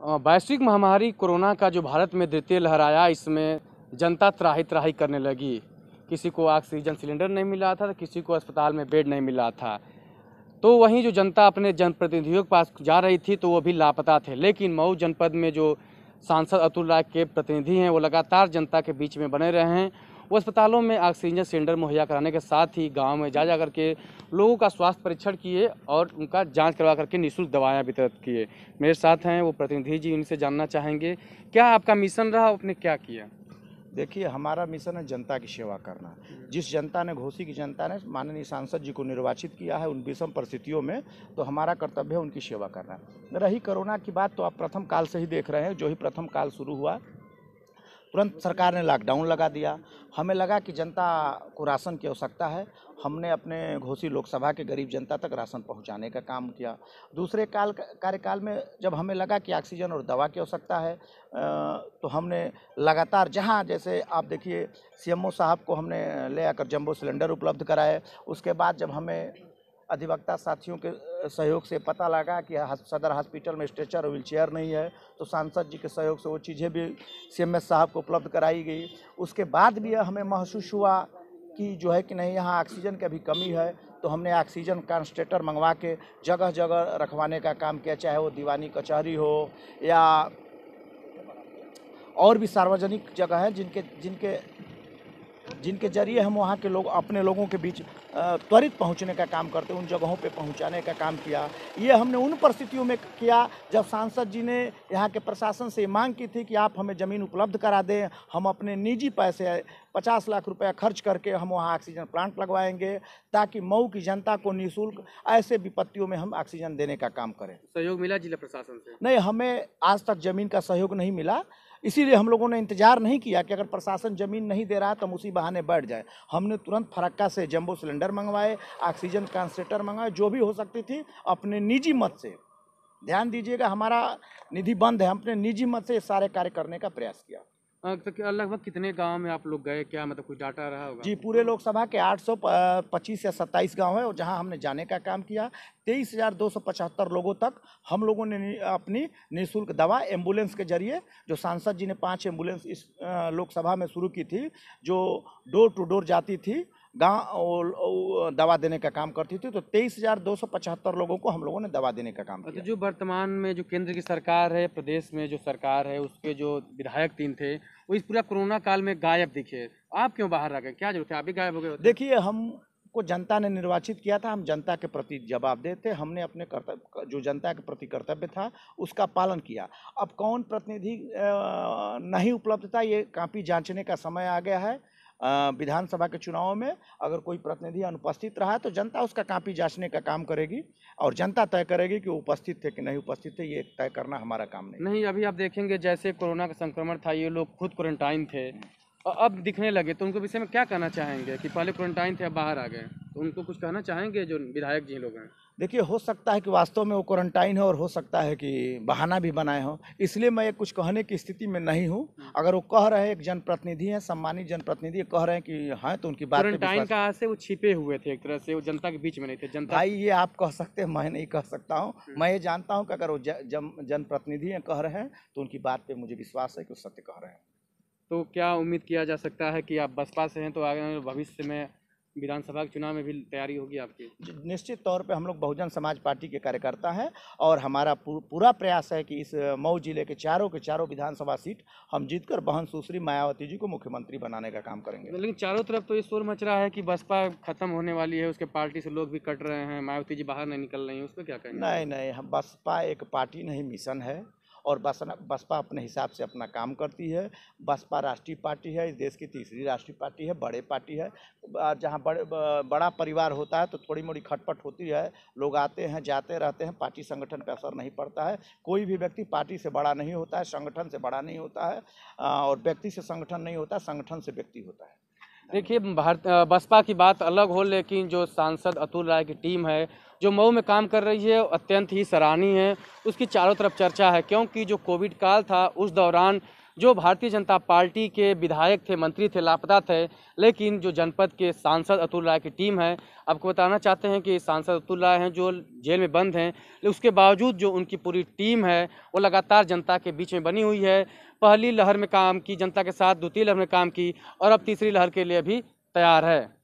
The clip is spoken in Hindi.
वैश्विक महामारी कोरोना का जो भारत में द्वितीय लहर आया, इसमें जनता त्राही त्राही करने लगी। किसी को ऑक्सीजन सिलेंडर नहीं मिला था तो किसी को अस्पताल में बेड नहीं मिला था। तो वहीं जो जनता अपने जनप्रतिनिधियों के पास जा रही थी तो वो भी लापता थे। लेकिन मऊ जनपद में जो सांसद अतुल राय के प्रतिनिधि हैं वो लगातार जनता के बीच में बने रहे हैं। वो अस्पतालों में ऑक्सीजन सिलेंडर मुहैया कराने के साथ ही गांव में जा करके लोगों का स्वास्थ्य परीक्षण किए और उनका जांच करवा करके निःशुल्क दवाएं वितरित किए। मेरे साथ हैं वो प्रतिनिधि जी, उनसे जानना चाहेंगे क्या आपका मिशन रहा, आपने क्या किया। देखिए, हमारा मिशन है जनता की सेवा करना। जिस जनता ने, घोसी की जनता ने माननीय सांसद जी को निर्वाचित किया है उन विषम परिस्थितियों में, तो हमारा कर्तव्य है उनकी सेवा करना। रही कोरोना की बात, तो आप प्रथम काल से ही देख रहे हैं। जो ही प्रथम काल शुरू हुआ तुरंत सरकार ने लॉकडाउन लगा दिया। हमें लगा कि जनता को राशन की आवश्यकता है। हमने अपने घोसी लोकसभा के गरीब जनता तक राशन पहुंचाने का काम किया। दूसरे कार्यकाल में जब हमें लगा कि ऑक्सीजन और दवा की आवश्यकता है, तो हमने लगातार, जहां जैसे आप देखिए सीएमओ साहब को हमने ले आकर जंबो सिलेंडर उपलब्ध कराए। उसके बाद जब हमें अधिवक्ता साथियों के सहयोग से पता लगा कि सदर हॉस्पिटल में स्ट्रेचर और व्हीलचेयर नहीं है, तो सांसद जी के सहयोग से वो चीज़ें भी सीएमएस साहब को उपलब्ध कराई गई। उसके बाद भी हमें महसूस हुआ कि जो है कि नहीं, यहाँ ऑक्सीजन की भी कमी है, तो हमने ऑक्सीजन कंसंट्रेटर मंगवा के जगह जगह रखवाने का काम किया। चाहे वो दीवानी कचहरी हो या और भी सार्वजनिक जगह है जिनके जरिए हम वहाँ के लोग अपने लोगों के बीच त्वरित पहुँचने का काम करते हैं, उन जगहों पे पहुँचाने का काम किया। ये हमने उन परिस्थितियों में किया जब सांसद जी ने यहाँ के प्रशासन से मांग की थी कि आप हमें ज़मीन उपलब्ध करा दें, हम अपने निजी पैसे 50 लाख रुपया खर्च करके हम वहाँ ऑक्सीजन प्लांट लगवाएंगे, ताकि मऊ की जनता को निःशुल्क ऐसे विपत्तियों में हम ऑक्सीजन देने का काम करें। सहयोग मिला जिला प्रशासन से? नहीं, हमें आज तक ज़मीन का सहयोग नहीं मिला। इसीलिए हम लोगों ने इंतजार नहीं किया कि अगर प्रशासन ज़मीन नहीं दे रहा है तो हम उसी बहाने बैठ जाए। हमने तुरंत फरक्का से जंबो सिलेंडर मंगवाए, ऑक्सीजन कंसंट्रेटर मंगवाए, जो भी हो सकती थी अपने निजी मत से। ध्यान दीजिएगा, हमारा निधि बंद है, हमने निजी मत से सारे कार्य करने का प्रयास किया। तो लगभग कितने गांव में आप लोग गए, क्या मतलब कोई डाटा रहा होगा? जी, पूरे लोकसभा के 825 या 27 गांव है और जहां हमने जाने का काम किया। 23,275 लोगों तक हम लोगों ने अपनी निःशुल्क दवा एम्बुलेंस के जरिए, जो सांसद जी ने 5 एम्बुलेंस इस लोकसभा में शुरू की थी, जो डोर टू डोर जाती थी, गाँव दवा देने का काम करती थी, तो 23,275 लोगों को हम लोगों ने दवा देने का काम किया। जो वर्तमान में जो केंद्र की सरकार है, प्रदेश में जो सरकार है, उसके जो विधायक 3 थे वो इस पूरा कोरोना काल में गायब दिखे। आप क्यों बाहर रह गए, क्या जरूरत है, आप भी गायब हो गए? देखिए, हमको जनता ने निर्वाचित किया था, हम जनता के प्रति जवाबदेह थे। हमने अपने कर्तव्य, जो जनता के प्रति कर्तव्य था, उसका पालन किया। अब कौन प्रतिनिधि नहीं उपलब्ध था, ये काफ़ी जांचने का समय आ गया है। विधानसभा के चुनावों में अगर कोई प्रतिनिधि अनुपस्थित रहा है तो जनता उसका कापी जांचने का काम करेगी और जनता तय करेगी कि वो उपस्थित थे कि नहीं उपस्थित थे। ये तय करना हमारा काम नहीं। अभी आप देखेंगे जैसे कोरोना का संक्रमण था, ये लोग खुद क्वारंटाइन थे और अब दिखने लगे, तो उनको विषय में क्या कहना चाहेंगे कि पहले क्वारंटाइन थे अब बाहर आ गए, तो उनको कुछ कहना चाहेंगे जो विधायक जी लोग हैं? देखिए, हो सकता है कि वास्तव में वो क्वारंटाइन है और हो सकता है कि बहाना भी बनाए हो, इसलिए मैं कुछ कहने की स्थिति में नहीं हूँ। अगर वो कह रहे हैं, एक जनप्रतिनिधि हैं, सम्मानित जनप्रतिनिधि कह रहे हैं कि हाँ, तो उनकी बात क्वारंटाइन का से वो छिपे हुए थे, एक तरह से वो जनता के बीच में नहीं थे। जनता भाई, ये आप कह सकते हैं, मैं नहीं कह सकता हूँ। मैं ये जानता हूँ कि अगर वो जनप्रतिनिधि कह रहे हैं तो उनकी बात पे मुझे विश्वास है कि वो सत्य कह रहे हैं। तो क्या उम्मीद किया जा सकता है कि आप बसपा से हैं तो आगे भविष्य में विधानसभा के चुनाव में भी तैयारी होगी आपकी? निश्चित तौर पे हम लोग बहुजन समाज पार्टी के कार्यकर्ता हैं और हमारा पूरा प्रयास है कि इस मऊ जिले के चारों विधानसभा सीट हम जीतकर बहन सुश्री मायावती जी को मुख्यमंत्री बनाने का काम करेंगे। लेकिन चारों तरफ तो ये शोर मच रहा है कि बसपा खत्म होने वाली है, उसके पार्टी से लोग भी कट रहे हैं, मायावती जी बाहर नहीं निकल रही हैं, उस पर क्या कहेंगे? नहीं, हम बसपा एक पार्टी नहीं, मिशन है और बसपा अपने हिसाब से अपना काम करती है। बसपा राष्ट्रीय पार्टी है, इस देश की तीसरी राष्ट्रीय पार्टी है, बड़े पार्टी है। जहाँ बड़ा परिवार होता है तो थोड़ी मोड़ी खटपट होती है, लोग आते हैं जाते रहते हैं, पार्टी संगठन पर असर नहीं पड़ता है। कोई भी व्यक्ति पार्टी से बड़ा नहीं होता है, संगठन से बड़ा नहीं होता है और व्यक्ति से संगठन नहीं होता, संगठन से व्यक्ति होता है। देखिए, बसपा की बात अलग हो, लेकिन जो सांसद अतुल राय की टीम है जो मऊ में काम कर रही है अत्यंत ही सराहनीय है। उसकी चारों तरफ चर्चा है, क्योंकि जो कोविड काल था उस दौरान जो भारतीय जनता पार्टी के विधायक थे, मंत्री थे, लापता थे, लेकिन जो जनपद के सांसद अतुल राय की टीम है, आपको बताना चाहते हैं कि सांसद अतुल राय हैं जो जेल में बंद हैं, लेकिन उसके बावजूद जो उनकी पूरी टीम है वो लगातार जनता के बीच में बनी हुई है। पहली लहर में काम की जनता के साथ, द्वितीय लहर में काम की और अब तीसरी लहर के लिए भी तैयार है।